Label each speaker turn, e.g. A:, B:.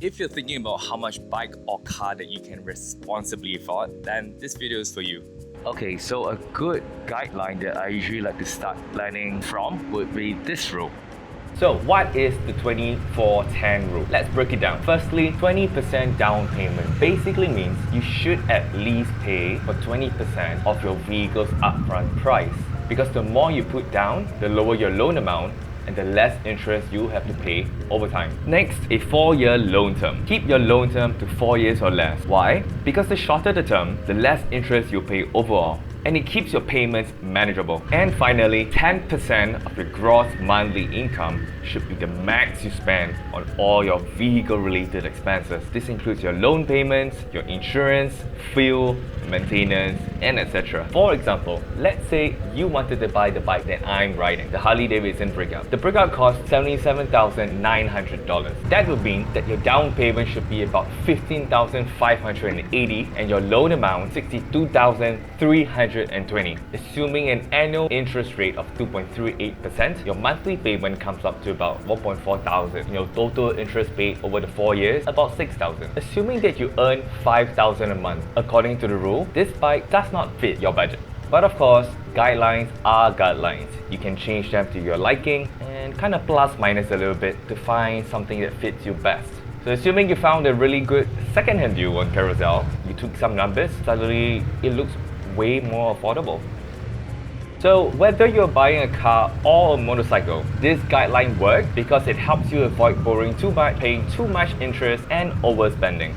A: If you're thinking about how much bike or car that you can responsibly afford, then this video is for you. Okay, so a good guideline that I usually like to start planning from would be this rule.
B: So what is the 24-10 rule? Let's break it down. Firstly, 20% down payment basically means you should at least pay for 20% of your vehicle's upfront price. Because the more you put down, the lower your loan amount and the less interest you have to pay over time. Next, a 4-year loan term. Keep your loan term to 4 years or less. Why? Because the shorter the term, the less interest you pay overall, and it keeps your payments manageable. And finally, 10% of your gross monthly income should be the max you spend on all your vehicle-related expenses. This includes your loan payments, your insurance, fuel, maintenance, and etc. For example, let's say you wanted to buy the bike that I'm riding, the Harley-Davidson Breakout. The Breakout costs $77,900. That would mean that your down payment should be about $15,580 and your loan amount $62,320. Assuming an annual interest rate of 2.38%, your monthly payment comes up to about $1,400. Your total interest paid over the 4 years, about $6,000. Assuming that you earn $5,000 a month, according to the rule, this bike does not fit your budget. But of course, guidelines are guidelines. You can change them to your liking and kind of plus minus a little bit to find something that fits you best. So assuming you found a really good second-hand deal on Carousel, you took some numbers, suddenly it looks way more affordable. So whether you're buying a car or a motorcycle, this guideline works because it helps you avoid borrowing too much, paying too much interest and overspending.